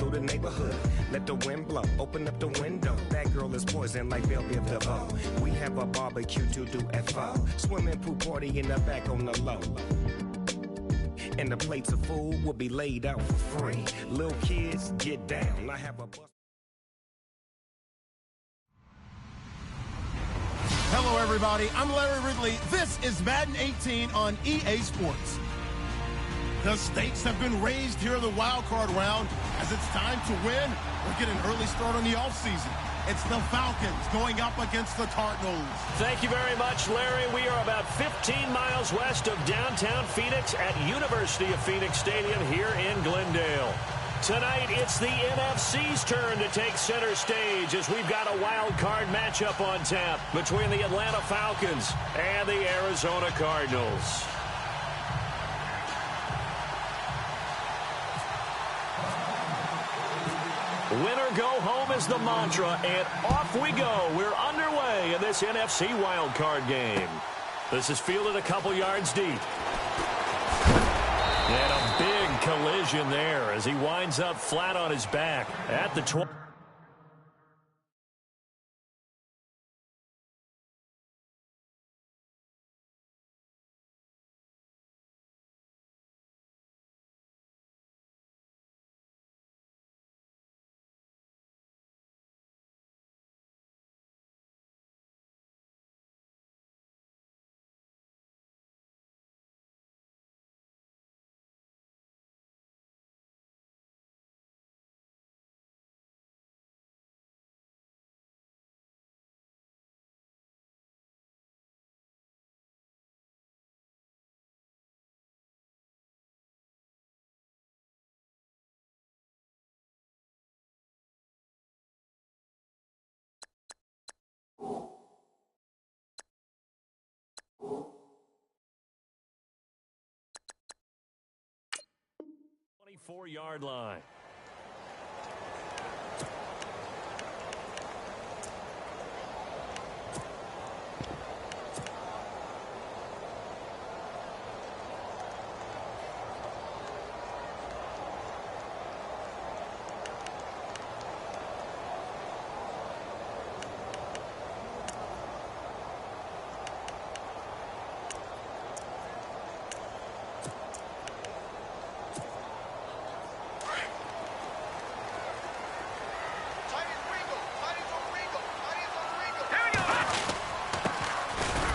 through the neighborhood. Let the wind blow, open up the window. That girl is poison like Belle Biv DeVoe. We have a barbecue to do FO. Swimming pool party in the back on the low. And the plates of food will be laid out for free. Little kids, get down. I have a bus. Hello, everybody. I'm Larry Ridley. This is Madden 18 on EA Sports. The stakes have been raised here in the wild card round as it's time to win or get an early start on the offseason. It's the Falcons going up against the Cardinals. Thank you very much, Larry. We are about 15 miles west of downtown Phoenix at University of Phoenix Stadium here in Glendale. Tonight, it's the NFC's turn to take center stage as we've got a wild card matchup on tap between the Atlanta Falcons and the Arizona Cardinals. Winner go home is the mantra, and off we go. We're underway in this NFC wild card game. This is fielded a couple yards deep. And a big collision there as he winds up flat on his back at the 20. Yard line.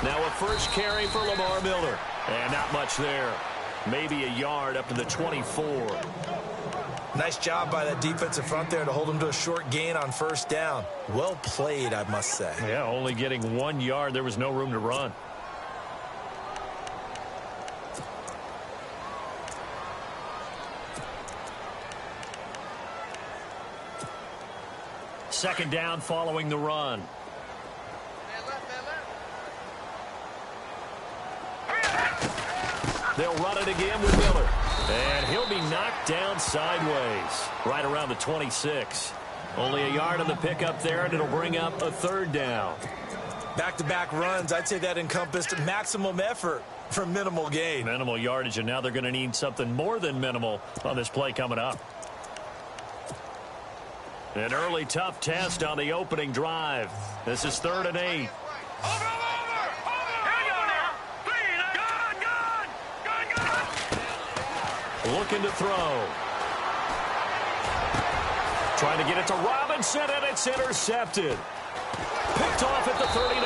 Now a first carry for Lamar Miller. And not much there. Maybe a yard up to the 24. Nice job by that defensive front there to hold him to a short gain on first down. Well played, I must say. Yeah, only getting 1 yard. There was no room to run. Second down following the run. They'll run it again with Miller. And he'll be knocked down sideways, right around the 26. Only a yard on the pickup there, and it'll bring up a third down. Back-to-back runs, I'd say that encompassed maximum effort for minimal gain. Minimal yardage, and now they're going to need something more than minimal on this play coming up. An early tough test on the opening drive. This is 3rd and 8. Looking to throw. Trying to get it to Robinson, and it's intercepted. Picked off at the 39.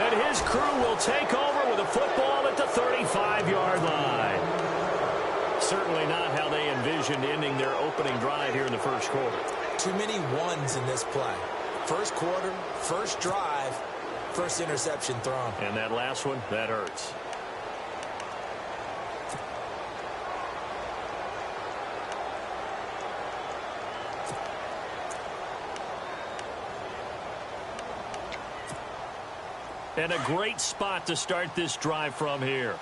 And his crew will take over with a football at the 35-yard line. Certainly not how they envisioned ending their opening drive here in the first quarter. Too many ones in this play. First quarter, first drive, first interception thrown. And that last one, that hurts. And a great spot to start this drive from here.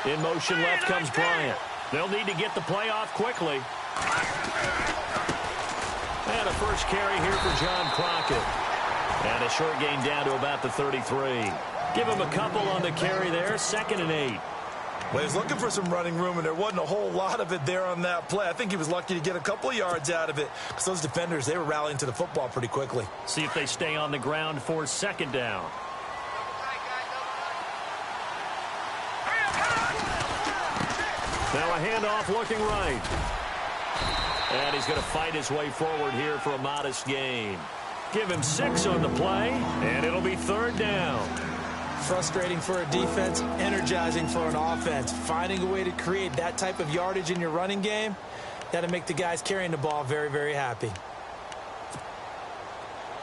In motion left comes Bryant. They'll need to get the play off quickly. And a first carry here for John Crockett. And a short gain down to about the 33. Give him a couple on the carry there. 2nd and 8. Well, he was looking for some running room, and there wasn't a whole lot of it there on that play. I think he was lucky to get a couple of yards out of it because those defenders, they were rallying to the football pretty quickly. See if they stay on the ground for second down. Now a handoff looking right. And he's going to fight his way forward here for a modest gain. Give him 6 on the play, and it'll be third down. Frustrating for a defense, energizing for an offense. Finding a way to create that type of yardage in your running game, that'll make the guys carrying the ball very, very happy.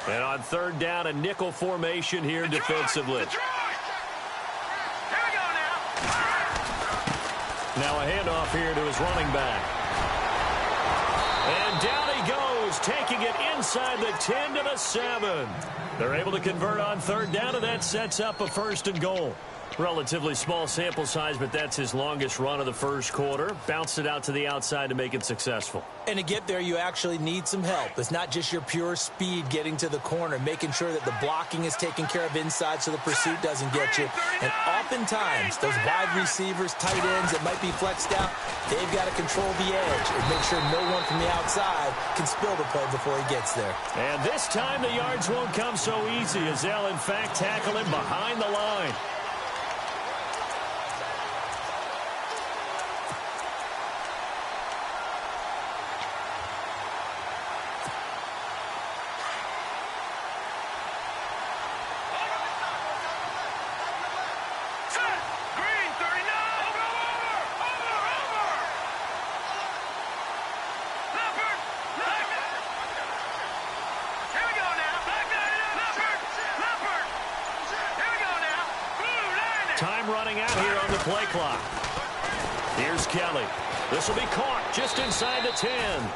And on third down, a nickel formation here defensively. Now a handoff here to his running back. And down he goes, taking it inside the 10 to the 7. They're able to convert on third down, and that sets up a 1st and goal. Relatively small sample size, but that's his longest run of the first quarter. Bounced it out to the outside to make it successful. And to get there, you actually need some help. It's not just your pure speed getting to the corner, making sure that the blocking is taken care of inside so the pursuit doesn't get you. And oftentimes, those wide receivers, tight ends that might be flexed out, they've got to control the edge and make sure no one from the outside can spill the play before he gets there. And this time the yards won't come so easy as they'll, in fact, tackle him behind the line. Time running out here on the play clock. Here's Kelly. This will be caught just inside the 10.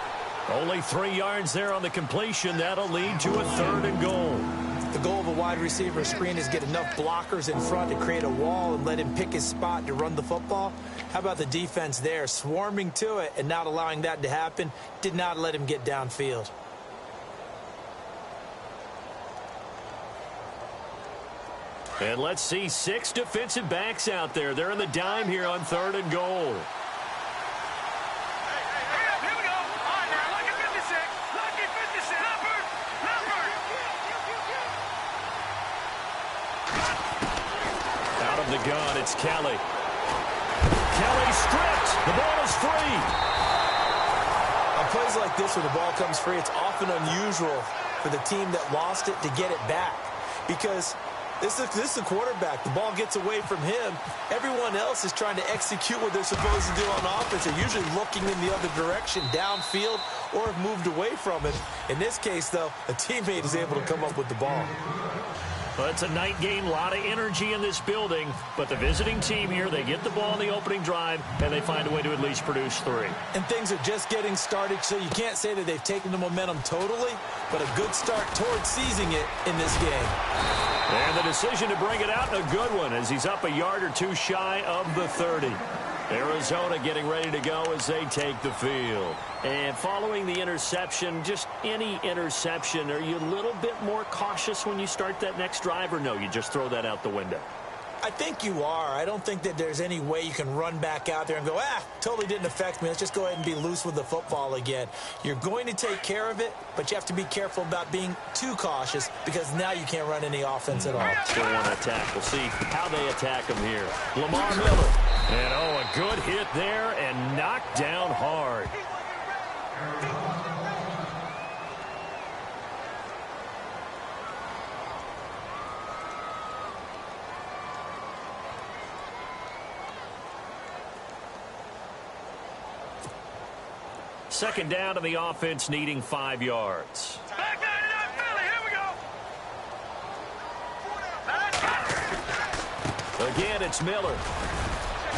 Only 3 yards there on the completion. That'll lead to a 3rd and goal. The goal of a wide receiver screen is get enough blockers in front to create a wall and let him pick his spot to run the football. How about the defense there, swarming to it and not allowing that to happen? Did not let him get downfield. And let's see 6 defensive backs out there. They're in the dime here on 3rd and goal. Here we go. All right, now, lucky 56. Lucky 56. Leopard. Out of the gun, it's Kelly. Kelly stripped. The ball is free. On plays like this where the ball comes free, it's often unusual for the team that lost it to get it back because this is the quarterback. The ball gets away from him. Everyone else is trying to execute what they're supposed to do on offense. They're usually looking in the other direction, downfield, or have moved away from it. In this case, though, a teammate is able to come up with the ball. Well, it's a night game, a lot of energy in this building, but the visiting team here, they get the ball in the opening drive, and they find a way to at least produce 3. And things are just getting started, so you can't say that they've taken the momentum totally, but a good start towards seizing it in this game. And the decision to bring it out, a good one, as he's up a yard or 2 shy of the 30. Arizona getting ready to go as they take the field. And following the interception, just any interception, are you a little bit more cautious when you start that next drive, or no, you just throw that out the window? I think you are. I don't think that there's any way you can run back out there and go, totally didn't affect me. Let's just go ahead and be loose with the football again. You're going to take care of it, but you have to be careful about being too cautious because now you can't run any offense at all. Still want to attack. We'll see how they attack him here. Lamar Miller. And, a good hit there and knocked down hard. Second down to the offense, needing 5 yards. Back 99 Philly. Here we go. Again, it's Miller.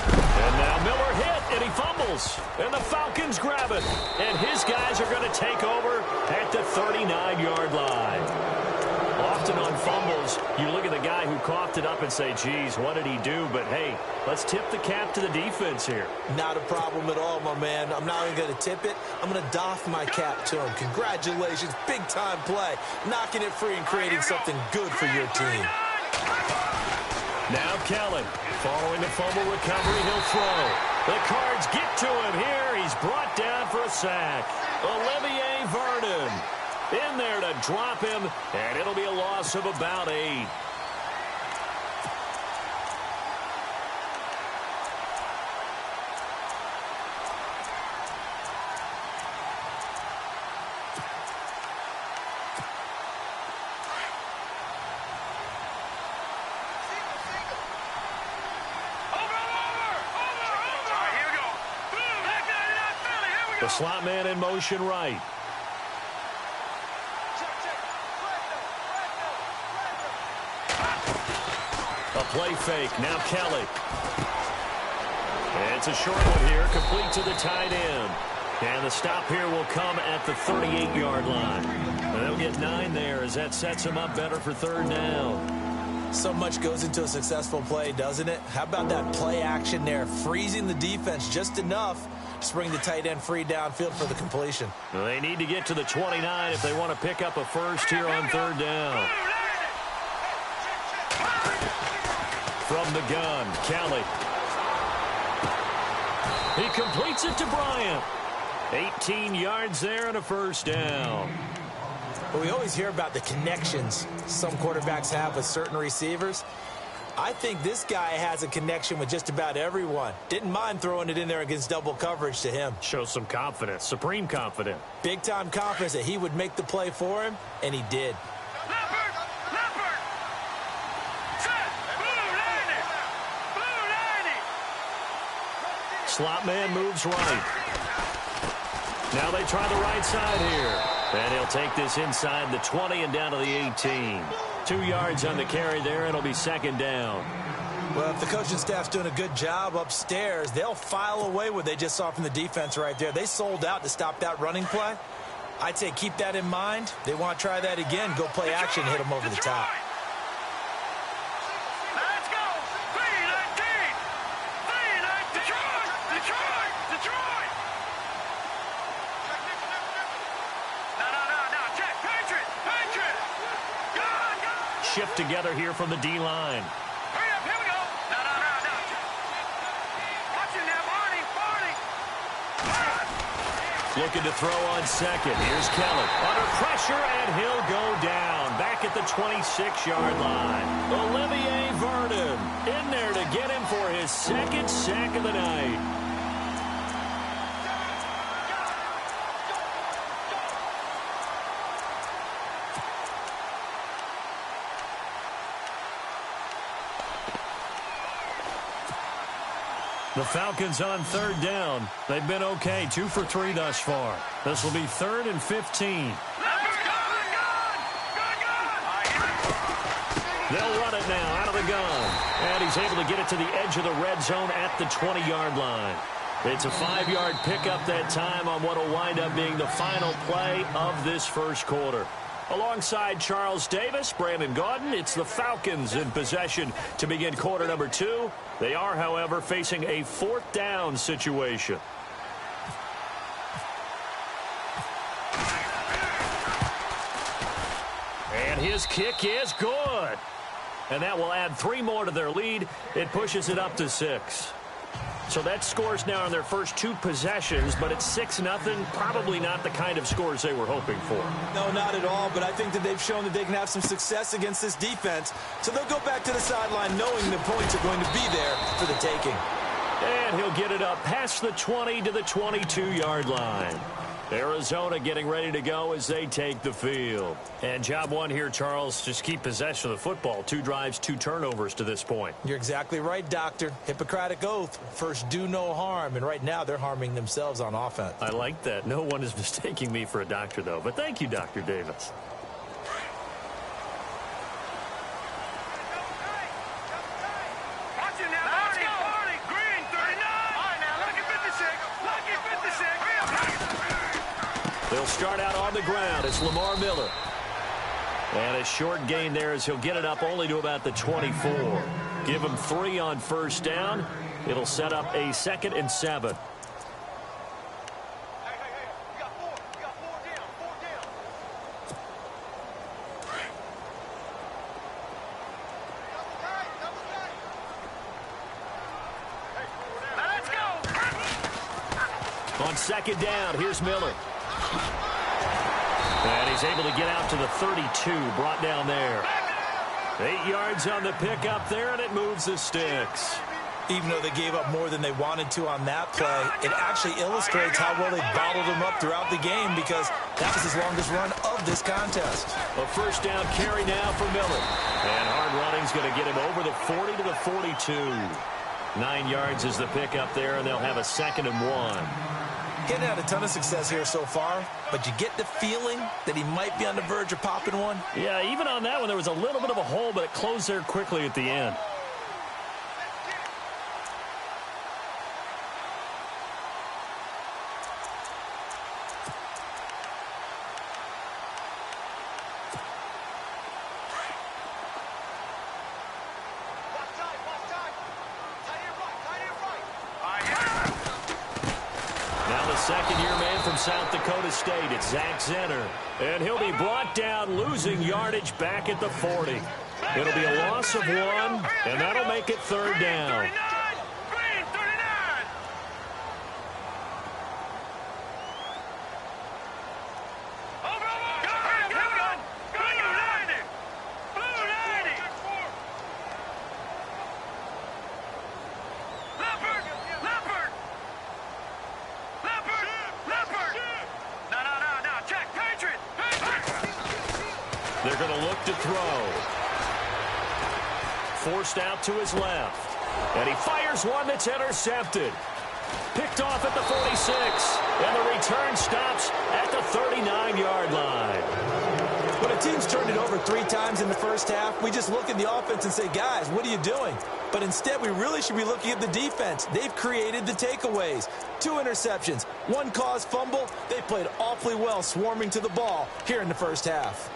And now Miller hit, and he fumbles. And the Falcons grab it. And his guys are going to take over at the 39-yard line. Often on fumbles, you look at the guy who coughed it up and say, geez, what did he do? But, hey, let's tip the cap to the defense here. Not a problem at all, my man. I'm not even going to tip it. I'm going to doff my cap to him. Congratulations. Big-time play. Knocking it free and creating something good for your team. Now Kelly, following the fumble recovery, he'll throw. The Cards get to him here. He's brought down for a sack. Olivier Vernon in there to drop him, and it'll be a loss of about 8. The slot man in motion right. A play fake. Now Kelly. And it's a short one here, complete to the tight end. And the stop here will come at the 38-yard line. And they'll get 9 there as that sets them up better for 3rd down. So much goes into a successful play, doesn't it? How about that play action there, freezing the defense just enough to bring the tight end free downfield for the completion. Well, they need to get to the 29 if they want to pick up a first here on 3rd down. From the gun, Kelly. He completes it to Bryant. 18 yards there and a first down. But we always hear about the connections some quarterbacks have with certain receivers. I think this guy has a connection with just about everyone. Didn't mind throwing it in there against double coverage to him. Shows some confidence, supreme confidence. Big-time confidence that he would make the play for him, and he did. Slot man moves right. Now they try the right side here. And he'll take this inside the 20 and down to the 18. 2 yards on the carry there, and it'll be 2nd down. Well, if the coaching staff's doing a good job upstairs, they'll file away what they just saw from the defense right there. They sold out to stop that running play. I'd say keep that in mind. They want to try that again, go play action, hit them over the top. Let's go! V-19! V-19! Detroit! Detroit! Detroit! No. Check! Patriot! Patriot! Go! Shift together here from the D-line. Hurry up! Here we go! No. Watch him now, Barney! Looking to throw on second. Here's Kelly. Under pressure, and he'll go down. Back at the 26-yard line. Olivier Vernon in there to get him for his 2nd sack of the night. The Falcons on 3rd down. They've been okay, 2 for 3 thus far. This will be 3rd and 15. They'll run it now out of the gun. And he's able to get it to the edge of the red zone at the 20-yard line. It's a 5-yard pickup that time on what will wind up being the final play of this first quarter. Alongside Charles Davis, Brandon Gaudin, it's the Falcons in possession to begin quarter number 2. They are, however, facing a 4th down situation. And his kick is good. And that will add 3 more to their lead. It pushes it up to 6. So that scores now on their first 2 possessions, but it's 6-0. Probably not the kind of scores they were hoping for. No, not at all, but I think that they've shown that they can have some success against this defense. So they'll go back to the sideline knowing the points are going to be there for the taking. And he'll get it up past the 20 to the 22-yard line. Arizona getting ready to go as they take the field. And job 1 here, Charles, just keep possession of the football. 2 drives, 2 turnovers to this point. You're exactly right, Doctor. Hippocratic oath. First, do no harm. And right now, they're harming themselves on offense. I like that. No one is mistaking me for a doctor, though. But thank you, Dr. Davis. They'll start out on the ground. It's Lamar Miller. And a short gain there as he'll get it up only to about the 24. Give him 3 on first down. It'll set up a 2nd and 7. On second down, here's Miller. And he's able to get out to the 32, brought down there. 8 yards on the pickup there, and it moves the sticks. Even though they gave up more than they wanted to on that play, it actually illustrates how well they bottled him up throughout the game because that was his longest run of this contest. A first down carry now for Miller. And hard running's going to get him over the 40 to the 42. 9 yards is the pickup there, and they'll have a 2nd and 1. Getting had a ton of success here so far, but you get the feeling that he might be on the verge of popping one. Yeah, even on that one, there was a little bit of a hole, but it closed there quickly at the end. Second-year man from South Dakota State. It's Zach Zenner. And he'll be brought down, losing yardage back at the 40. It'll be a loss of 1, and that'll make it 3rd down. They're going to look to throw. Forced out to his left. And he fires one that's intercepted. Picked off at the 46. And the return stops at the 39-yard line. When a team's turned it over 3 times in the first half, we just look at the offense and say, guys, what are you doing? But instead, we really should be looking at the defense. They've created the takeaways. 2 interceptions, 1 caused fumble. They played awfully well swarming to the ball here in the first half.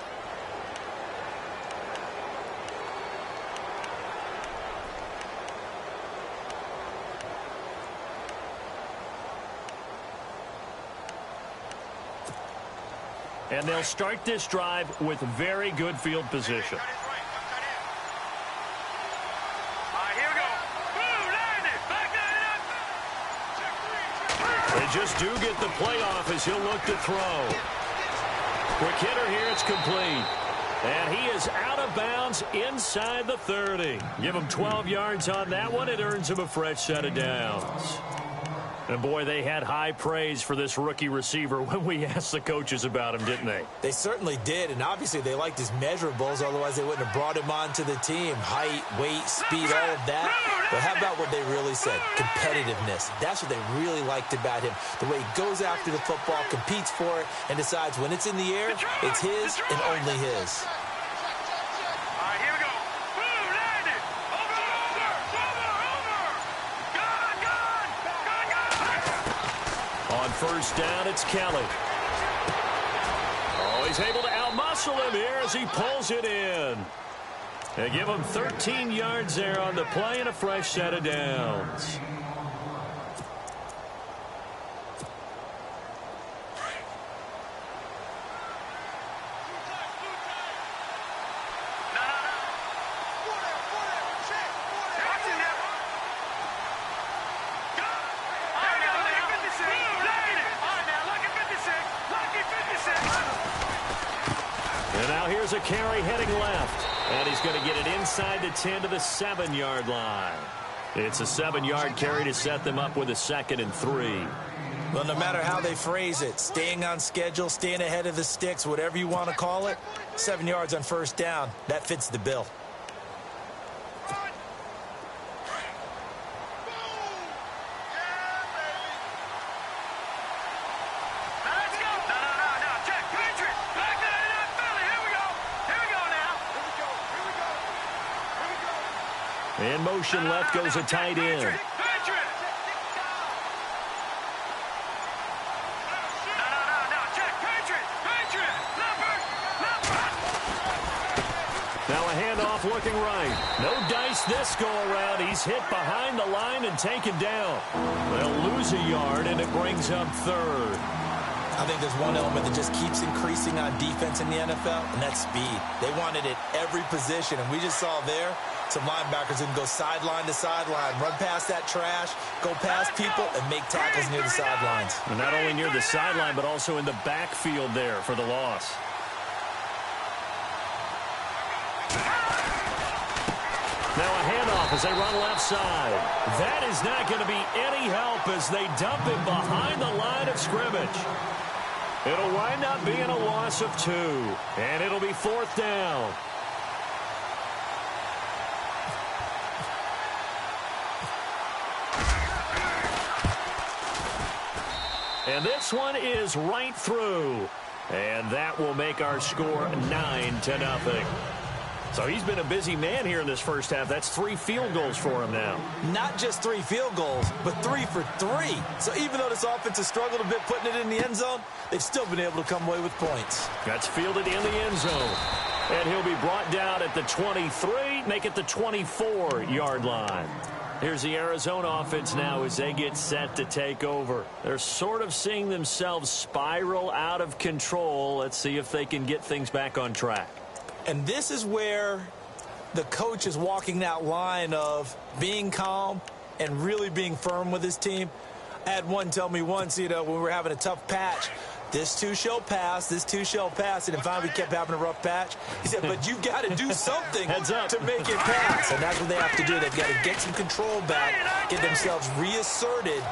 And they'll start this drive with very good field position. They just do get the play off as he'll look to throw. Quick hitter here, it's complete. And he is out of bounds inside the 30. Give him 12 yards on that one. It earns him a fresh set of downs. And, boy, they had high praise for this rookie receiver when we asked the coaches about him, didn't they? They certainly did, and obviously they liked his measurables, otherwise they wouldn't have brought him onto the team. Height, weight, speed, all of that. But how about what they really said? Competitiveness. That's what they really liked about him. The way he goes after the football, competes for it, and decides when it's in the air, it's his and only his. On first down, it's Kelly. Oh, he's able to outmuscle him here as he pulls it in. They give him 13 yards there on the play and a fresh set of downs. And now here's a carry heading left. And he's going to get it inside the 10 to the 7-yard line. It's a 7-yard carry to set them up with a 2nd and 3. Well, no matter how they phrase it, staying on schedule, staying ahead of the sticks, whatever you want to call it, 7 yards on first down, that fits the bill. In motion left goes a tight end. Now a handoff looking right. No dice this go around. He's hit behind the line and taken down. They'll lose a yard, and it brings up 3rd. I think there's one element that just keeps increasing on defense in the NFL, and that's speed. They want it at every position, and we just saw there Some linebackers can go sideline to sideline, run past that trash, go past people, and make tackles near the sidelines. And not only near the sideline, but also in the backfield there for the loss. Now a handoff as they run left side. That is not going to be any help as they dump him behind the line of scrimmage. It'll wind up being a loss of 2, and it'll be 4th down. And this one is right through. And that will make our score 9-0. So he's been a busy man here in this first half. That's 3 field goals for him now. Not just 3 field goals, but 3 for 3. So even though this offense has struggled a bit putting it in the end zone, they've still been able to come away with points. That's fielded in the end zone. And he'll be brought down at the 23, make it the 24-yard line. Here's the Arizona offense now as they get set to take over. They're sort of seeing themselves spiral out of control. Let's see if they can get things back on track. And this is where the coach is walking that line of being calm and really being firm with his team. I had one tell me once, when we were having a tough patch, this too shall pass, this too shall pass. And then finally we kept having a rough patch. He said, but you've got to do something to make it pass. And that's what they have to do. They've got to get some control back, get themselves reasserted,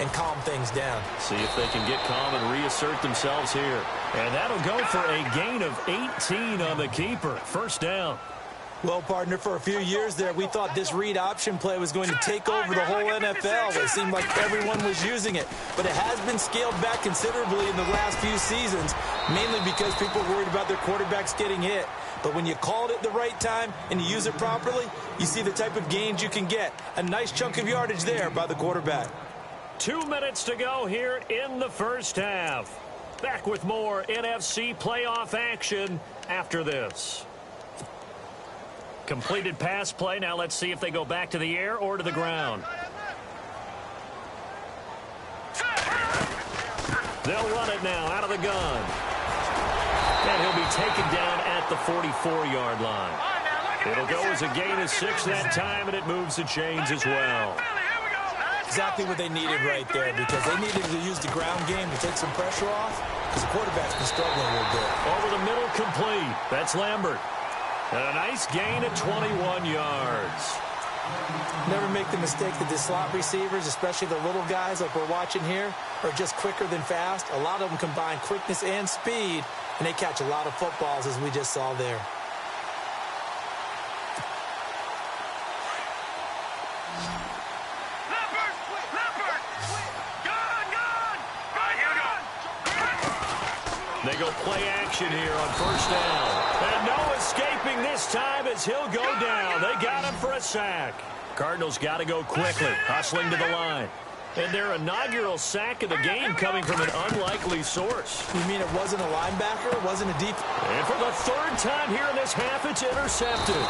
and calm things down. See if they can get calm and reassert themselves here. And that'll go for a gain of 18 on the keeper. First down. Well, partner, for a few years there, we thought this read option play was going to take over the whole NFL. It seemed like everyone was using it. But it has been scaled back considerably in the last few seasons, mainly because people are worried about their quarterbacks getting hit. But when you call it at the right time and you use it properly, you see the type of gains you can get. A nice chunk of yardage there by the quarterback. 2 minutes to go here in the first half. Back with more NFC playoff action after this. Completed pass play. Now let's see if they go back to the air or to the ground. They'll run it now out of the gun. And he'll be taken down at the 44-yard line. It'll go as a gain of 6 that time, and it moves the chains as well. Exactly what they needed right there, because they needed to use the ground game to take some pressure off, because the quarterback's been struggling a little bit. Over the middle, complete. That's Lambert. And a nice gain of 21 yards. Never make the mistake that the slot receivers, especially the little guys like we're watching here, are just quicker than fast. A lot of them combine quickness and speed, and they catch a lot of footballs, as we just saw there. They go play action here on first down. And no escaping this time as he'll go down. They got him for a sack. Cardinals got to go quickly, hustling to the line. And their inaugural sack of the game coming from an unlikely source. You mean it wasn't a linebacker? It wasn't a deep... And for the 3rd time here in this half, it's intercepted.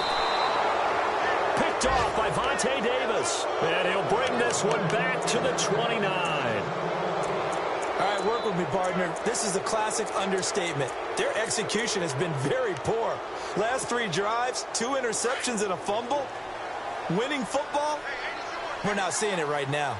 Picked off by Vontae Davis. And he'll bring this one back to the 29. All right, work with me, partner. This is a classic understatement. Their execution has been very poor. Last 3 drives, 2 interceptions and a fumble. Winning football? We're not seeing it right now.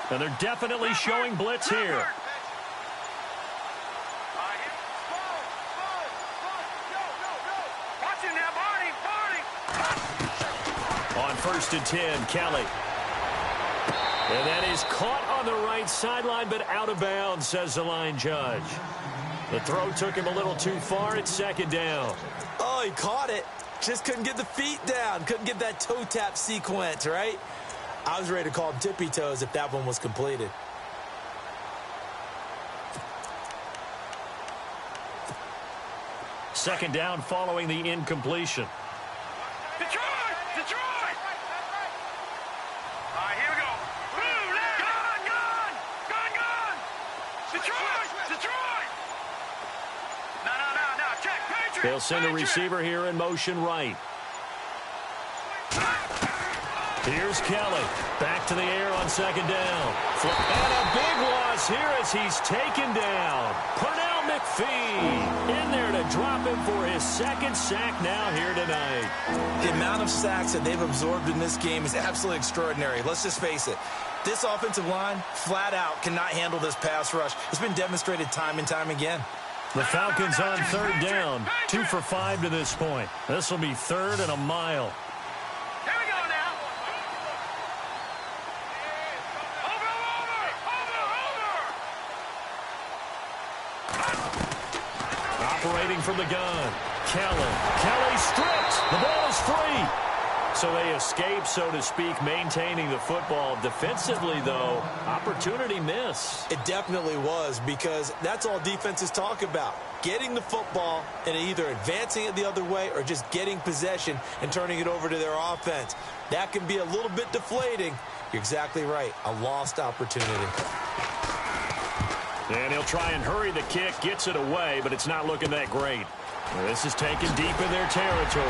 And they're definitely showing blitz here. On 1st and 10, Kelly. And that is caught on the right sideline, but out of bounds, says the line judge. The throw took him a little too far. It's 2nd down. Oh, he caught it. Just couldn't get the feet down. Couldn't get that toe tap sequence, right? I was ready to call him tippy toes if that one was completed. Second down following the incompletion. Detroit! All right, here we go. Gun! Detroit! No, check, Patriot! They'll send a receiver here in motion right. Here's Kelly. Back to the air on second down. And a big loss here as he's taken down. Pernell McPhee in there to drop him for his second sack now here tonight. The amount of sacks that they've absorbed in this game is absolutely extraordinary. Let's just face it. This offensive line, flat out, cannot handle this pass rush. It's been demonstrated time and time again. The Falcons on third down. 2 for 5 to this point. This will be third and a mile. Here we go now. Over. Operating from the gun. Kelly stripped. The ball is free. So they escape, so to speak, maintaining the football. Defensively, though, opportunity miss. It definitely was, because that's all defenses talk about. Getting the football and either advancing it the other way or just getting possession and turning it over to their offense. That can be a little bit deflating. You're exactly right. A lost opportunity. And he'll try and hurry the kick, gets it away, but it's not looking that great. This is taken deep in their territory.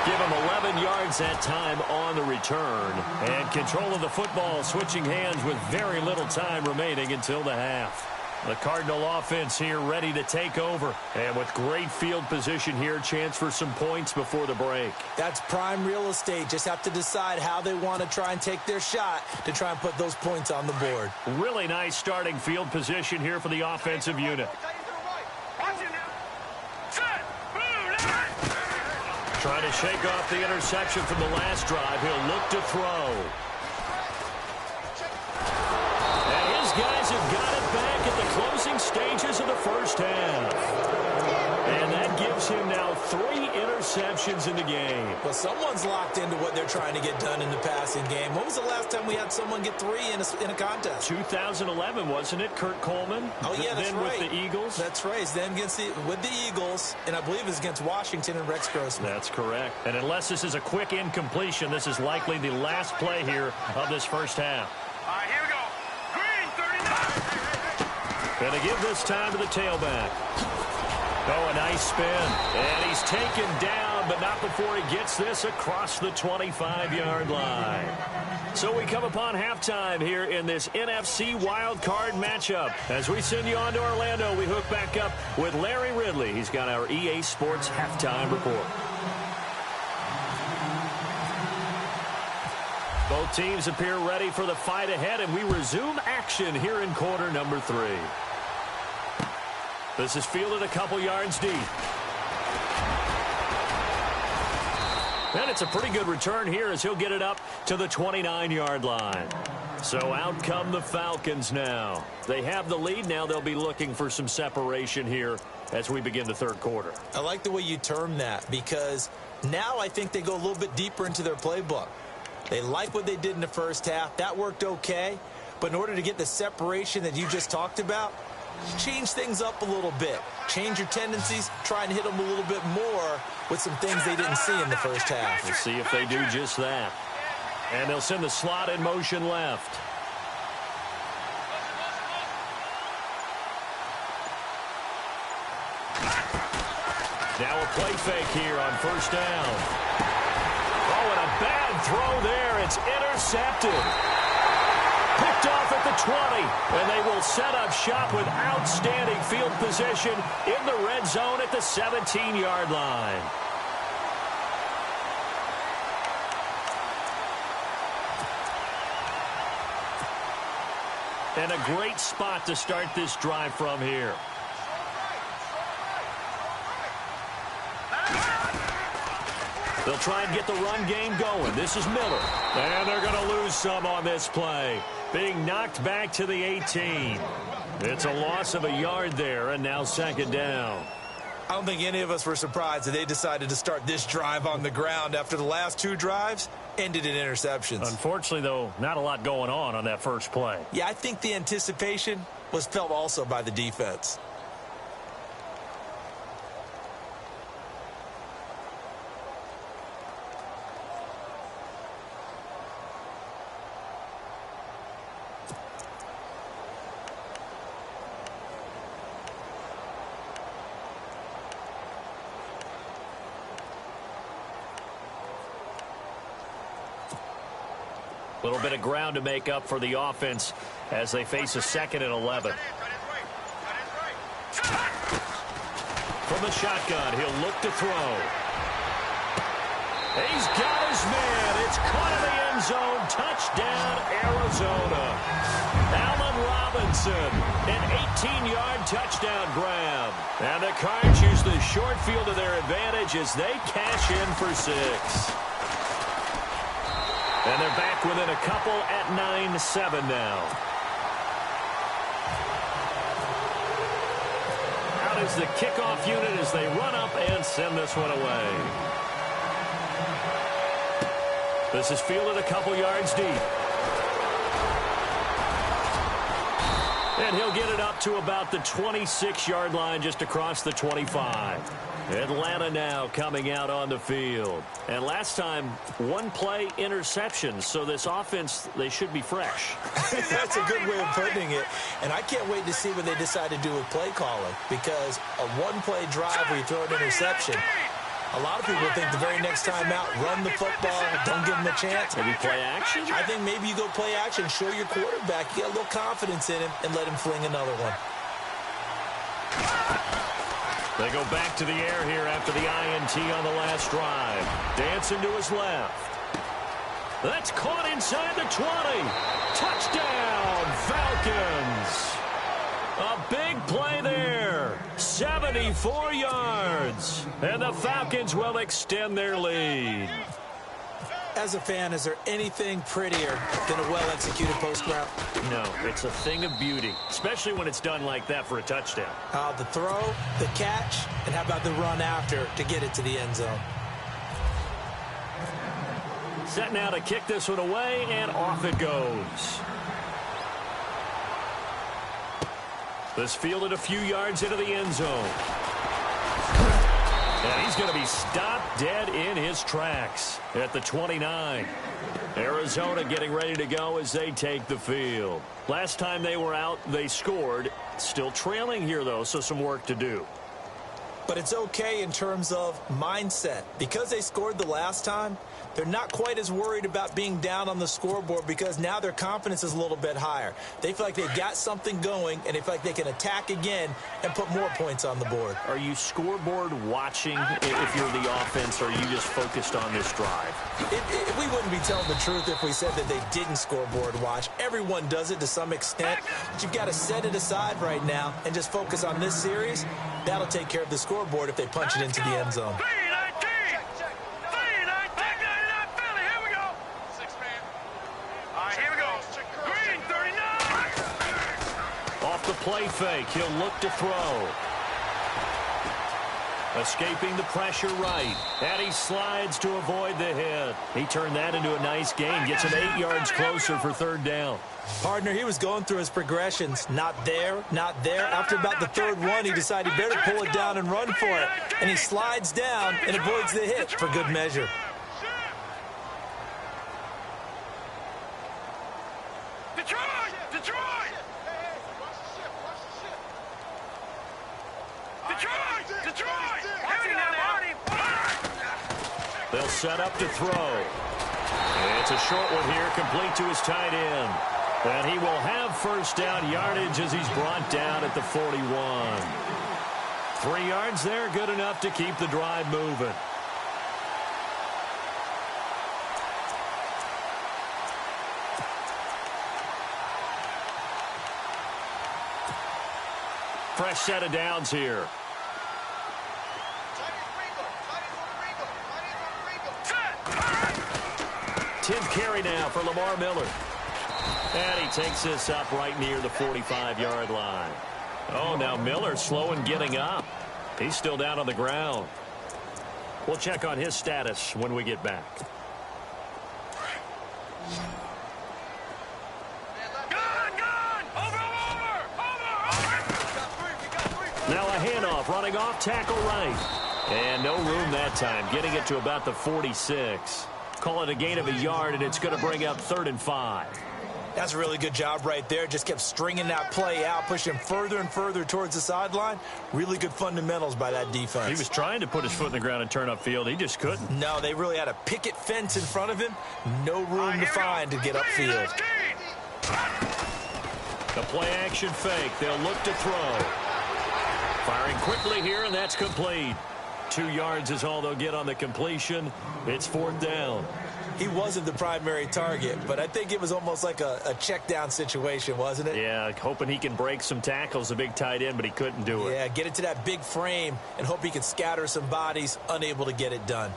Give him 11 yards that time on the return. And control of the football switching hands with very little time remaining until the half. The Cardinal offense here ready to take over. And with great field position here, chance for some points before the break. That's prime real estate. Just have to decide how they want to try and take their shot to try and put those points on the board. Really nice starting field position here for the offensive unit. Watch it now. Set. Move. Left. Trying to shake off the interception from the last drive. He'll look to throw. And his guys have got it back at the closing stages of the first half. And that gives him now 3 interceptions in the game. Well, someone's locked into what they're trying to get done in the passing game. When was the last time we had someone get 3 in a contest? 2011, wasn't it? Kurt Coleman? Oh, yeah, that's then right. with the Eagles? That's right. It's then with the Eagles, and I believe it's against Washington and Rex Grossman. That's correct. And unless this is a quick incompletion, this is likely the last play here of this first half. All right, here we go. Green, 39. Gonna give this time to the tailback. Oh, a nice spin. And he's taken down, but not before he gets this across the 25-yard line. So we come upon halftime here in this NFC wildcard matchup. As we send you on to Orlando, we hook back up with Larry Ridley. He's got our EA Sports halftime report. Both teams appear ready for the fight ahead, and we resume action here in quarter number 3. This is fielded a couple yards deep. And it's a pretty good return here as he'll get it up to the 29-yard line. So out come the Falcons now. They have the lead. Now they'll be looking for some separation here as we begin the third quarter. I like the way you term that, because now I think they go a little bit deeper into their playbook. They like what they did in the first half. That worked okay. But in order to get the separation that you just talked about, change things up a little bit. Change your tendencies. Try and hit them a little bit more with some things they didn't see in the first half. We'll see if they do just that. And they'll send the slot in motion left. Now a play fake here on first down. Oh, and a bad throw there. It's intercepted. Picked off at the 20, and they will set up shop with outstanding field position in the red zone at the 17-yard line. And a great spot to start this drive from here. They'll try and get the run game going. This is Miller. And they're going to lose some on this play. Being knocked back to the 18. It's a loss of a yard there, and now second down. I don't think any of us were surprised that they decided to start this drive on the ground after the last 2 drives ended in interceptions. Unfortunately, though, not a lot going on that first play. Yeah, I think the anticipation was felt also by the defense. A little bit of ground to make up for the offense as they face a 2nd and 11. From the shotgun, he'll look to throw. He's got his man. It's caught in the end zone. Touchdown, Arizona. Allen Robinson, an 18-yard touchdown grab. And the Cards use the short field to their advantage as they cash in for 6. And they're back within a couple at 9-7 now. Out is the kickoff unit as they run up and send this one away. This is fielded a couple yards deep. And he'll get it up to about the 26-yard line just across the 25. Atlanta now coming out on the field. And last time, 1-play interception. So this offense, they should be fresh. That's a good way of putting it. And I can't wait to see what they decide to do with play calling. Because a 1-play drive where you throw an interception, a lot of people think the very next time out, run the football, don't give him a chance. Maybe play action? I think maybe you go play action, show your quarterback, you get a little confidence in him, and let him fling another one. They go back to the air here after the INT on the last drive. Dancing to his left. That's caught inside the 20. Touchdown, Falcons. A big play there. 74 yards. And the Falcons will extend their lead. As a fan, is there anything prettier than a well-executed post route? No, it's a thing of beauty, especially when it's done like that for a touchdown. The throw, the catch, and how about the run after to get it to the end zone? Set now to kick this one away, and off it goes. This fielded a few yards into the end zone. And he's going to be stopped dead in his tracks at the 29. Arizona getting ready to go as they take the field. Last time they were out, they scored. Still trailing here, though, so some work to do. But it's okay in terms of mindset. Because they scored the last time, they're not quite as worried about being down on the scoreboard because now their confidence is a little bit higher. They feel like they've got something going, and they feel like they can attack again and put more points on the board. Are you scoreboard watching if you're the offense, or are you just focused on this drive? We wouldn't be telling the truth if we said that they didn't scoreboard watch. Everyone does it to some extent. But you've got to set it aside right now and just focus on this series. That'll take care of the scoreboard if they punch it into the end zone. Off the play fake, he'll look to throw. Escaping the pressure right. And he slides to avoid the hit. He turned that into a nice gain. Gets him 8 yards closer for 3rd down. Partner, he was going through his progressions. Not there, not there. After about the 3rd one, he decided he better pull it down and run for it. And he slides down and avoids the hit for good measure. They'll set up to throw. It's a short one here, complete to his tight end. And he will have 1st down yardage as he's brought down at the 41. 3 yards there, good enough to keep the drive moving. Fresh set of downs here. 10th carry now for Lamar Miller. And he takes this up right near the 45-yard line. Oh, now Miller slow in getting up. He's still down on the ground. We'll check on his status when we get back. Now a handoff, running off tackle right. And no room that time, getting it to about the 46. Call it a gain of a yard, and it's going to bring up 3rd and 5. That's a really good job right there. Just kept stringing that play out, pushing him further and further towards the sideline. Really good fundamentals by that defense. He was trying to put his foot in the ground and turn upfield. He just couldn't. No, they really had a picket fence in front of him. No room to find to get upfield. The play action fake. They'll look to throw. Firing quickly here, and that's complete. 2 yards is all they'll get on the completion. It's 4th down. He wasn't the primary target, but I think it was almost like a check down situation, wasn't it? Yeah, hoping he can break some tackles, a big tight end, but he couldn't do it. Yeah, get it to that big frame and hope he can scatter some bodies, unable to get it done.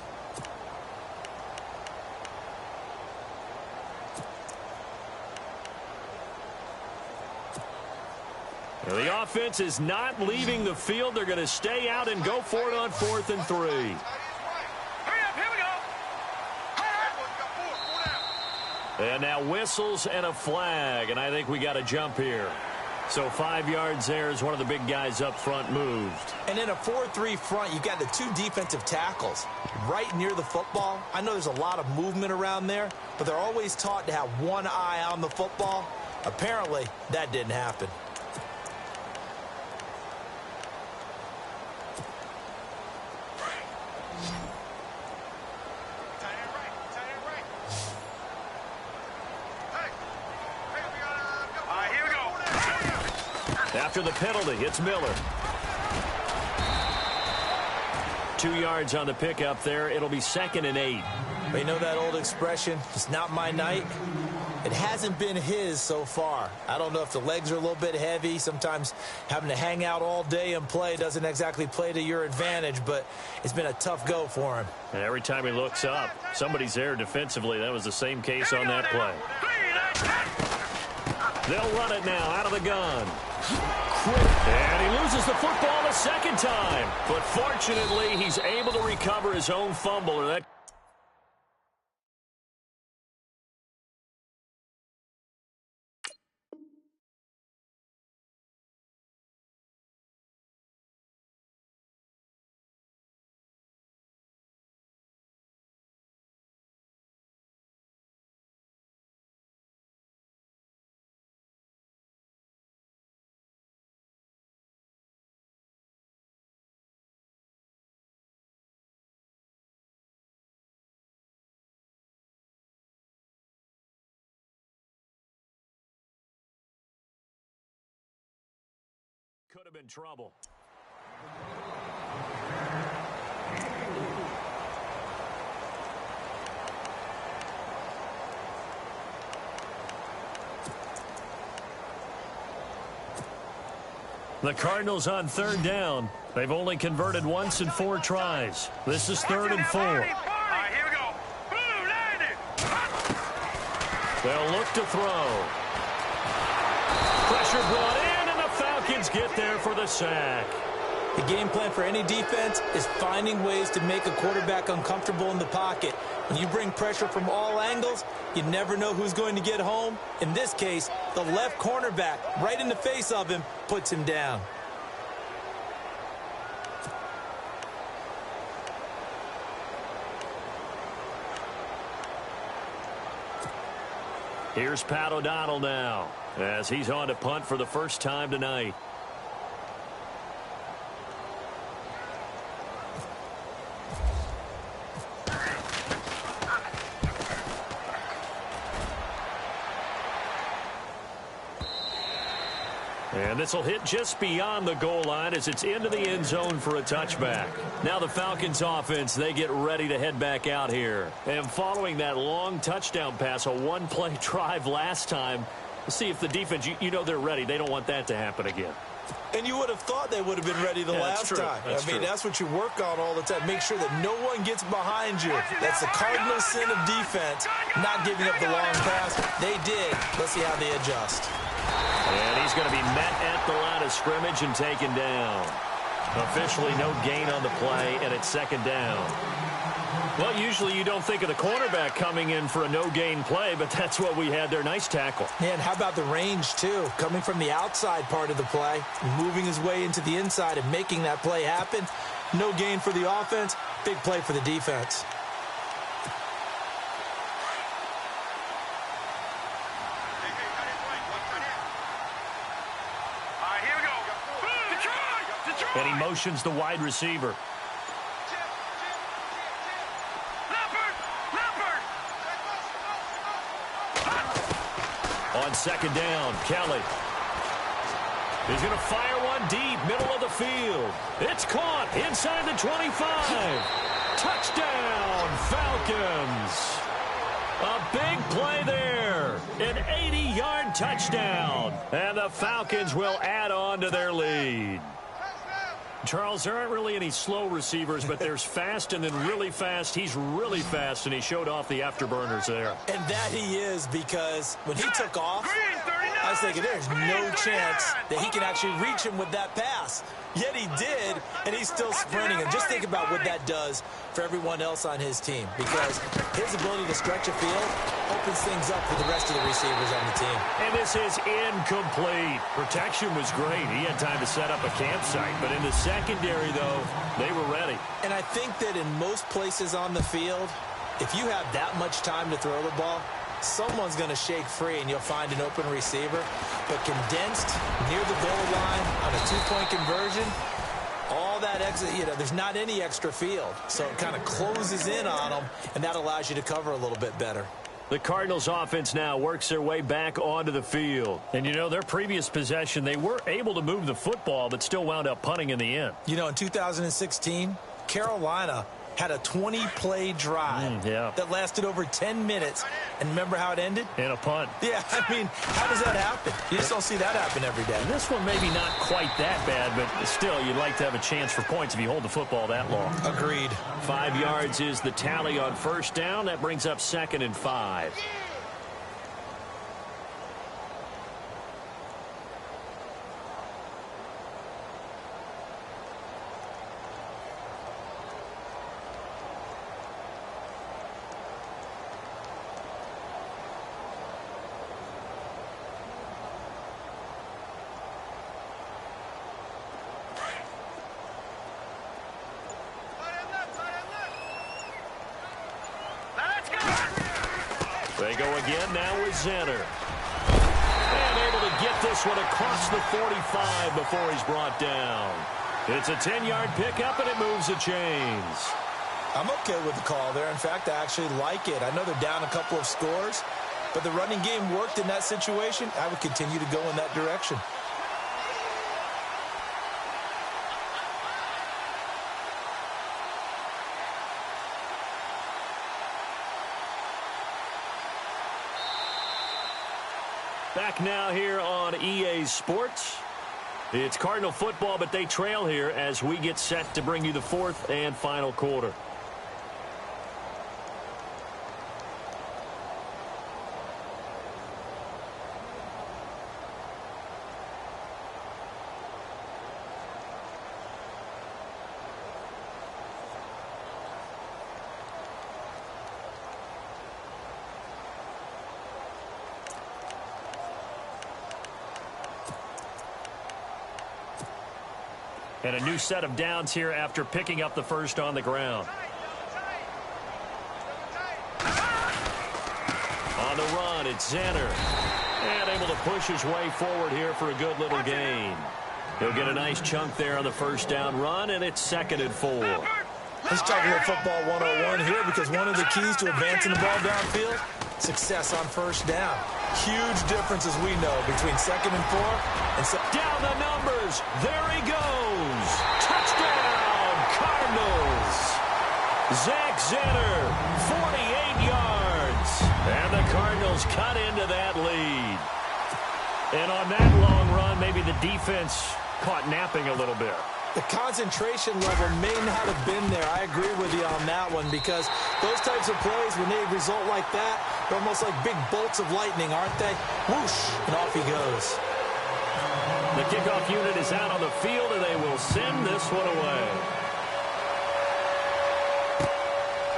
The offense is not leaving the field. They're going to stay out and go for it on 4th and 3. Hurry up, here we go. And now whistles and a flag, and I think we got a jump here. So 5 yards there as one of the big guys up front moved. And in a 4-3 front, you've got the 2 defensive tackles right near the football. I know there's a lot of movement around there, but they're always taught to have one eye on the football. Apparently, that didn't happen. After the penalty, it's Miller. 2 yards on the pickup there. It'll be 2nd and 8. You know that old expression, it's not my night? It hasn't been his so far. I don't know if the legs are a little bit heavy. Sometimes having to hang out all day and play doesn't exactly play to your advantage, but it's been a tough go for him. And every time he looks up, somebody's there defensively. That was the same case on that play. They'll run it now out of the gun. And he loses the football a second time. But fortunately, he's able to recover his own fumble. Or that could have been trouble. The Cardinals on 3rd down. They've only converted once in 4 tries. This is 3rd and 4. All right, here we go. Boom, landed. They'll look to throw. Pressure brought in, and the Falcons get there for the sack. The game plan for any defense is finding ways to make a quarterback uncomfortable in the pocket. When you bring pressure from all angles, you never know who's going to get home. In this case, the left cornerback, right in the face of him, puts him down. Here's Pat O'Donnell now, as he's on to punt for the first time tonight. And this will hit just beyond the goal line as it's into the end zone for a touchback. Now the Falcons offense, they get ready to head back out here. And following that long touchdown pass, a one-play drive last time, let's see if the defense, you know they're ready. They don't want that to happen again. And you would have thought they would have been ready the last time. That's what you work on all the time. Make sure that no one gets behind you. That's the cardinal sin of defense, not giving up the long pass. They did. Let's see how they adjust. And he's going to be met at the line of scrimmage and taken down. Officially no gain on the play, and it's 2nd down. Well, usually you don't think of the cornerback coming in for a no-gain play, but that's what we had there. Nice tackle. And how about the range, too? Coming from the outside part of the play, moving his way into the inside and making that play happen. No gain for the offense, big play for the defense. And he motions the wide receiver. On second down, Kelly. He's going to fire one deep, middle of the field. It's caught inside the 25. Touchdown, Falcons. A big play there. An 80-yard touchdown. And the Falcons will add on to their lead. Charles, there aren't really any slow receivers, but there's fast and then really fast. He's really fast, and he showed off the afterburners there. And that he is, because when he took off, I was thinking there's no chance that he can actually reach him with that pass. Yet he did, and he's still sprinting. And just think about what that does for everyone else on his team, because his ability to stretch a field opens things up for the rest of the receivers on the team. And this is incomplete. Protection was great. He had time to set up a campsite. But in the secondary, though, they were ready. And I think that in most places on the field, if you have that much time to throw the ball, someone's going to shake free and you'll find an open receiver. But condensed near the goal line on a two-point conversion, all that exit, there's not any extra field. So it kind of closes in on them, and that allows you to cover a little bit better. The Cardinals offense now works their way back onto the field. And, their previous possession, they were able to move the football, but still wound up punting in the end. In 2016, Carolina had a 20-play drive that lasted over 10 minutes. And remember how it ended? In a punt. Yeah, how does that happen? You just don't see that happen every day. And this one maybe not quite that bad, but still, you'd like to have a chance for points if you hold the football that long. Agreed. 5 yards is the tally on first down. That brings up 2nd and 5. They go again now with Zenner. And able to get this one across the 45 before he's brought down. It's a 10-yard pickup, and it moves the chains. I'm okay with the call there. In fact, I actually like it. I know they're down a couple of scores, but the running game worked in that situation. I would continue to go in that direction. Back now here on EA Sports. It's Cardinal football, but they trail here as we get set to bring you the 4th and final quarter. And a new set of downs here after picking up the first on the ground. On the run, it's Zenner. And able to push his way forward here for a good little gain. He'll get a nice chunk there on the first down run, and it's 2nd and 4. Let's talk about football 101 here, because one of the keys to advancing the ball downfield, success on first down. Huge difference, as we know, between 2nd and 4 and down the numbers. There he goes. Touchdown, Cardinals. Zach Zenner, 48 yards. And the Cardinals cut into that lead. And on that long run, maybe the defense caught napping a little bit. The concentration level may not have been there. I agree with you on that one, because those types of plays, when they result like that, they're almost like big bolts of lightning, aren't they? Whoosh, and off he goes. The kickoff unit is out on the field, and they will send this one away.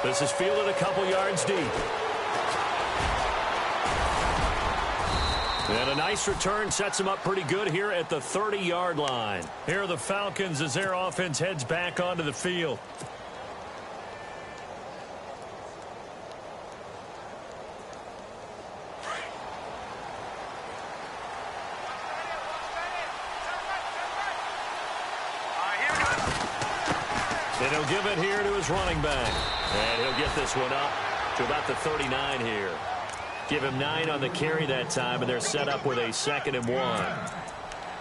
This is fielded a couple yards deep. And a nice return sets them up pretty good here at the 30-yard line. Here are the Falcons as their offense heads back onto the field. And he'll give it here to his running back. And he'll get this one up to about the 39 here. Give him 9 on the carry that time, and they're set up with a 2nd and 1.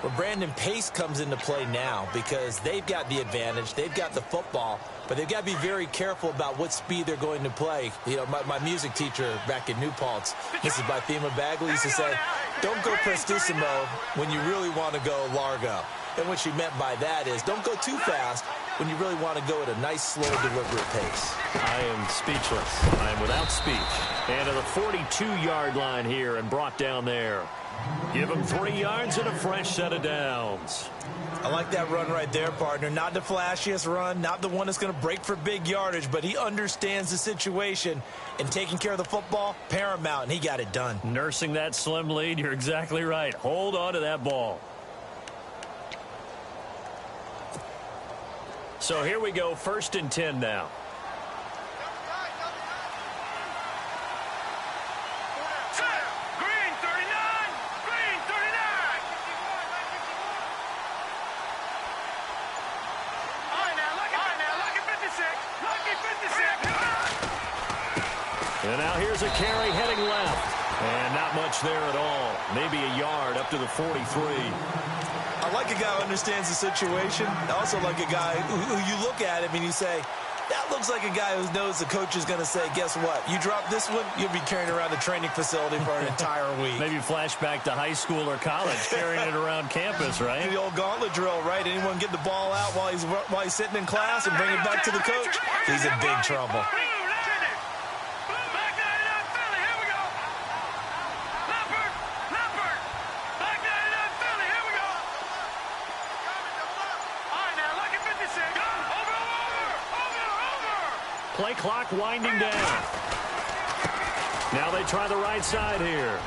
Well, Brandon, pace comes into play now because they've got the advantage. They've got the football, but they've got to be very careful about what speed they're going to play. You know, my music teacher back in New Paltz, Mrs. Bythema Bagley, used to say, don't go prestissimo when you really want to go largo. And what she meant by that is don't go too fast when you really want to go at a nice, slow, deliberate pace. I am speechless. I am without speech. And to the 42-yard line here and brought down there. Give him 3 yards and a fresh set of downs. I like that run right there, partner. Not the flashiest run, not the one that's going to break for big yardage, but he understands the situation, and taking care of the football, paramount, and he got it done. Nursing that slim lead, you're exactly right. Hold on to that ball. So here we go, 1st and 10 now. And now here's a carry heading left. And not much there at all. Maybe a yard up to the 43. I like a guy who understands the situation. I also like a guy who you look at him and you say, that looks like a guy who knows the coach is going to say, guess what? You drop this one, you'll be carrying around the training facility for an entire week. Maybe flashback to high school or college, carrying it around campus, right? The old gauntlet drill, right? Anyone get the ball out while he's sitting in class and bring it back to the coach? He's in big trouble. Play clock winding down. Now they try the right side here.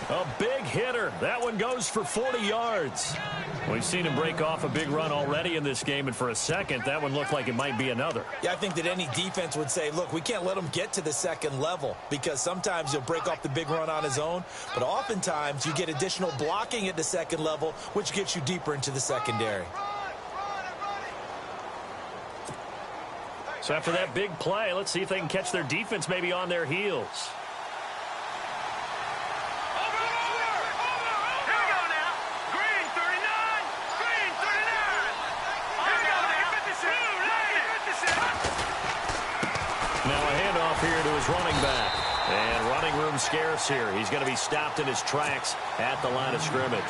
A big hitter. That one goes for 40 yards. We've seen him break off a big run already in this game, and for a second, that one looked like it might be another. Yeah, I think that any defense would say, look, we can't let him get to the 2nd level because sometimes he'll break off the big run on his own, but oftentimes you get additional blocking at the 2nd level, which gets you deeper into the secondary. So after that big play, let's see if they can catch their defense maybe on their heels. Now a handoff here to his running back. And running room scarce here. He's going to be stopped in his tracks at the line of scrimmage.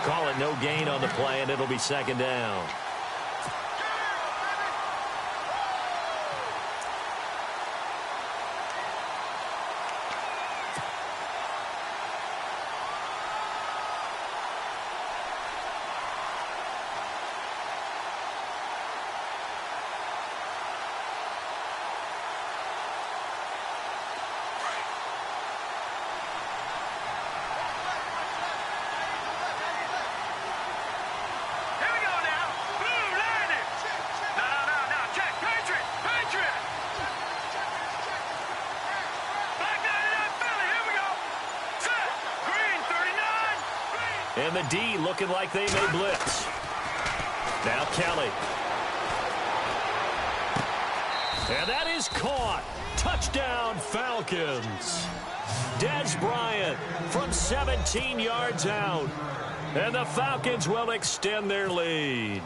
Call it no gain on the play, and it'll be 2nd down. And the D looking like they may blitz. Now Kelly. And that is caught. Touchdown, Falcons. Des Bryant from 17 yards out. And the Falcons will extend their lead.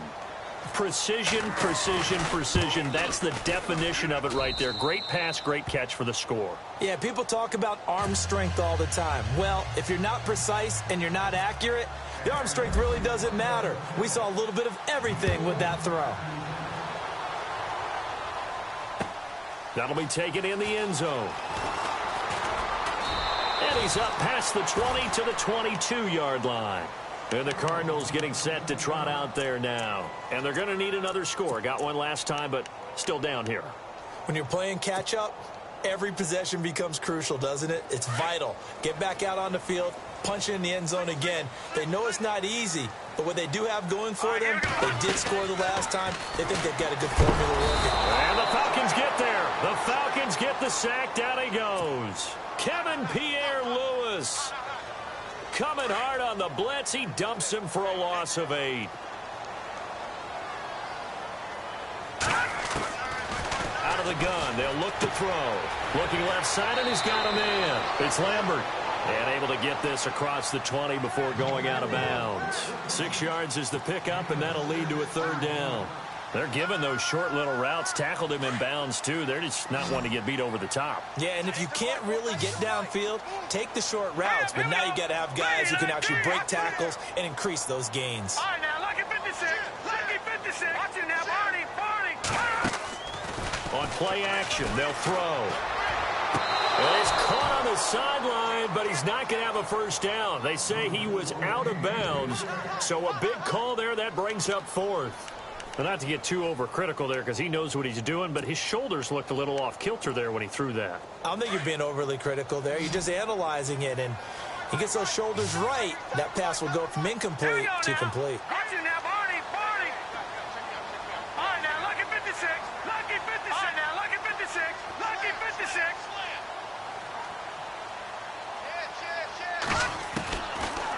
Precision, precision, precision. That's the definition of it right there. Great pass, great catch for the score. Yeah, people talk about arm strength all the time. Well, if you're not precise and you're not accurate, the arm strength really doesn't matter. We saw a little bit of everything with that throw. That'll be taken in the end zone. And he's up past the 20 to the 22-yard line. And the Cardinals getting set to trot out there now. And they're going to need another score. Got one last time, but still down here. When you're playing catch-up, every possession becomes crucial, doesn't it? It's vital. Get back out on the field, punch it in the end zone again. They know it's not easy, but what they do have going for them, they did score the last time. They think they've got a good formula working. And the Falcons get there. The Falcons get the sack. Down he goes. Kevin Pierre-Louis. Coming hard on the blitz. He dumps him for a loss of 8. Out of the gun. They'll look to throw. Looking left side, and he's got a man. It's Lambert. And able to get this across the 20 before going out of bounds. 6 yards is the pickup, and that'll lead to a 3rd down. They're giving those short little routes. Tackled him in bounds, too. They're just not wanting to get beat over the top. Yeah, and if you can't really get downfield, take the short routes. But now you got to have guys who can actually break tackles and increase those gains. All right, now, lucky 56. Lucky 56. Watch it now, Barney. On play action, they'll throw. Well, he's caught on the sideline, but he's not going to have a 1st down. They say he was out of bounds, so a big call there. That brings up 4th. But not to get too overcritical there because he knows what he's doing, but his shoulders looked a little off kilter there when he threw that. I don't think you're being overly critical there. You're just analyzing it, and he gets those shoulders right. That pass will go from incomplete to complete. Watch it now, Barney. All right, now, lucky 56. Lucky 56. All right, now, lucky 56. Lucky 56.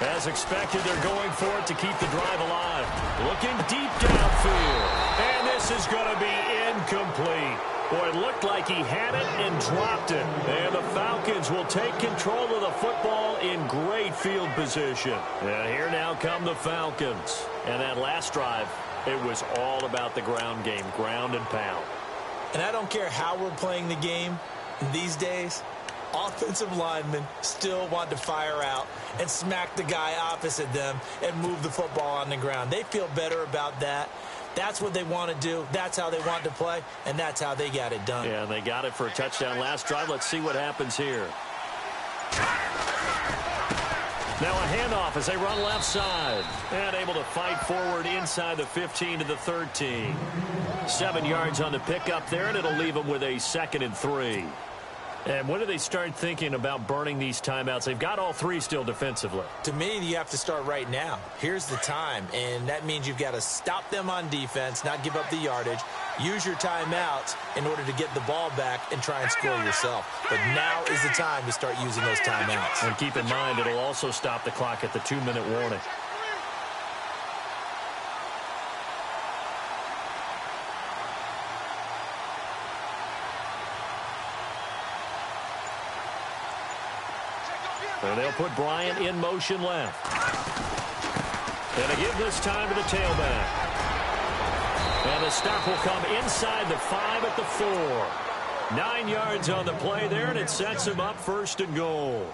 As expected, they're going for it to keep the drive alive. Looking deep downfield. And this is going to be incomplete. Boy, it looked like he had it and dropped it. And the Falcons will take control of the football in great field position. And here now come the Falcons. And that last drive, it was all about the ground game, ground and pound. And I don't care how we're playing the game these days. Offensive linemen still want to fire out and smack the guy opposite them and move the football on the ground. They feel better about that. That's what they want to do. That's how they want to play, and that's how they got it done. Yeah, and they got it for a touchdown last drive. Let's see what happens here. Now a handoff as they run left side. And able to fight forward inside the 15 to the 13. 7 yards on the pickup there, and it'll leave them with a 2nd and 3. And when do they start thinking about burning these timeouts? They've got all 3 still defensively. To me, you have to start right now. Here's the time, and that means you've got to stop them on defense, not give up the yardage, use your timeouts in order to get the ball back and try and score yourself. But now is the time to start using those timeouts. And keep in mind, it'll also stop the clock at the 2-minute warning. And they'll put Bryant in motion left. And they give this time to the tailback. And the stop will come inside the 5 at the 4. 9 yards on the play there, and it sets him up 1st and goal.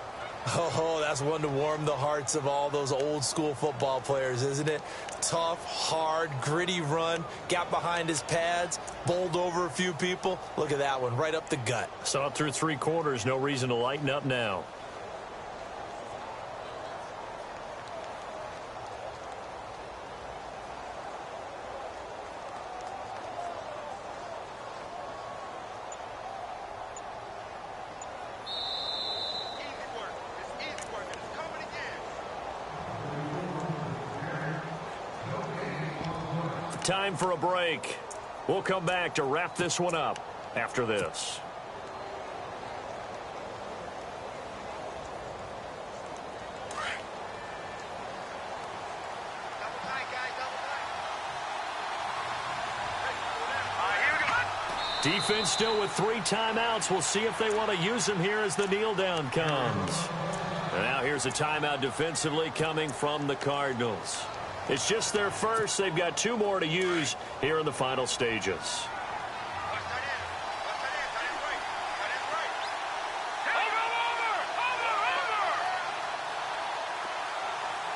Oh, that's one to warm the hearts of all those old school football players, isn't it? Tough, hard, gritty run, got behind his pads, bowled over a few people. Look at that one, right up the gut. Saw it through 3 quarters, no reason to lighten up now. Time for a break. We'll come back to wrap this one up after this. Defense still with 3 timeouts. We'll see if they want to use them here as the kneel down comes. And now here's a timeout defensively coming from the Cardinals. It's just their first. They've got 2 more to use here in the final stages.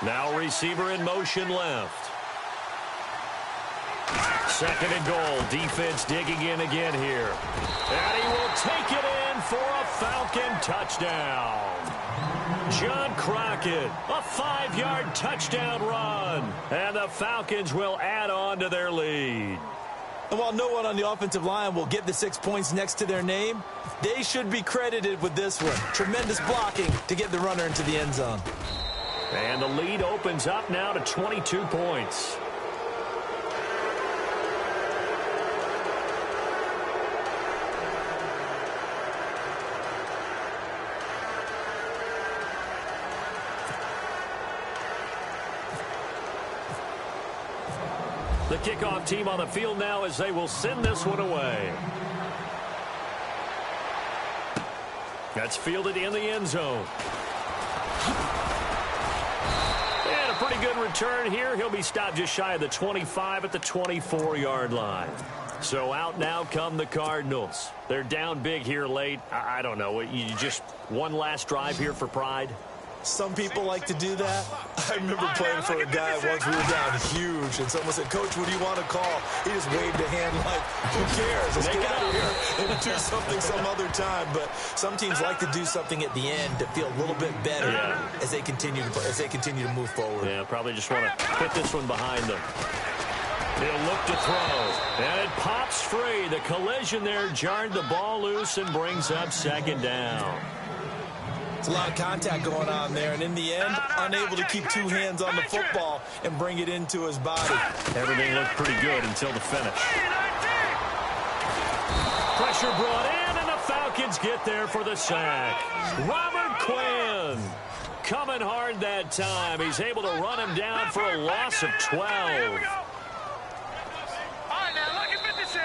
Now receiver in motion left. 2nd and goal. Defense digging in again here. And he will take it in for a Falcon touchdown. John Crockett, a 5-yard touchdown run. And the Falcons will add on to their lead. And while no one on the offensive line will get the 6 points next to their name, they should be credited with this one. Tremendous blocking to get the runner into the end zone. And the lead opens up now to 22 points. The kickoff team on the field now as they will send this one away. That's fielded in the end zone. And a pretty good return here. He'll be stopped just shy of the 25 at the 24-yard line. So out now come the Cardinals. They're down big here late. I don't know. You just one last drive here for pride? Some people like to do that. I remember playing for a guy once. We were down huge, and someone said, "Coach, what do you want to call?" He just waved a hand like, "Who cares? Let's get out of here and do something some other time." But some teams like to do something at the end to feel a little bit better as they continue to move forward. Yeah, probably just want to put this one behind them. He'll look to throw, and it pops free. The collision there jarred the ball loose and brings up second down. It's a lot of contact going on there, and in the end, unable to keep two hands on the football and bring it into his body. Everything looked pretty good until the finish. Pressure brought in, and the Falcons get there for the sack. Robert Quinn coming hard that time. He's able to run him down for a loss of 12.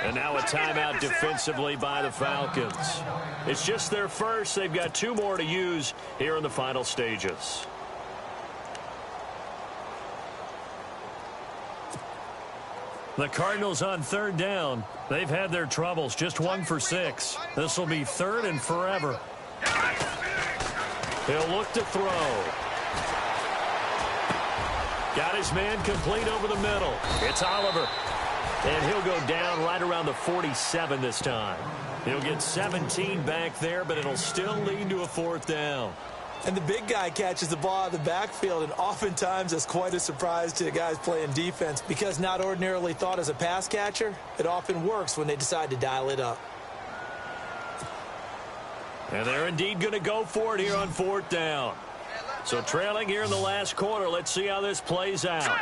And now a timeout defensively by the Falcons. It's just their first. They've got two more to use here in the final stages. The Cardinals on third down. They've had their troubles. Just 1 for 6. This will be third and forever. He'll look to throw. Got his man complete over the middle. It's Oliver. And he'll go down right around the 47 this time. He'll get 17 back there, but it'll still lead to a fourth down. And the big guy catches the ball out of the backfield, and oftentimes it's quite a surprise to the guys playing defense because not ordinarily thought as a pass catcher, it often works when they decide to dial it up. And they're indeed going to go for it here on fourth down. So trailing here in the last quarter, let's see how this plays out.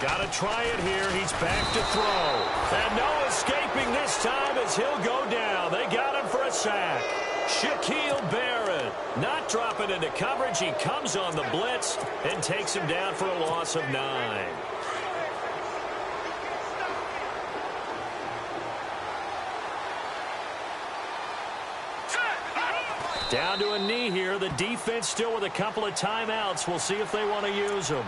Got to try it here. He's back to throw. And no escaping this time as he'll go down. They got him for a sack. Shaquille Barrett not dropping into coverage. He comes on the blitz and takes him down for a loss of 9. Down to a knee here. The defense still with a couple of timeouts. We'll see if they want to use them.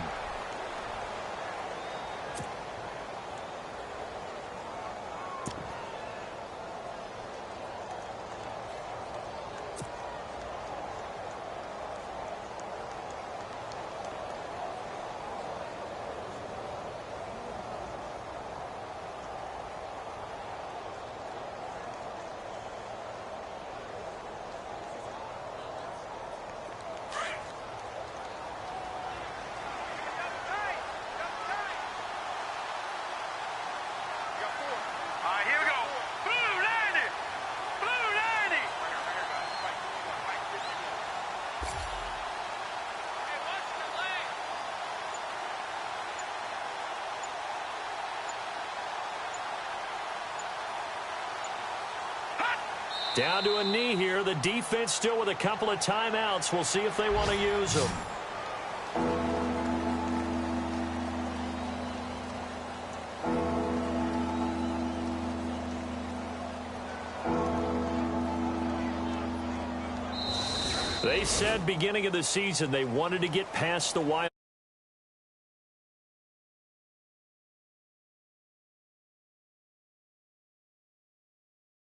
Down to a knee here. The defense still with a couple of timeouts. We'll see if they want to use them. They said beginning of the season they wanted to get past the wild.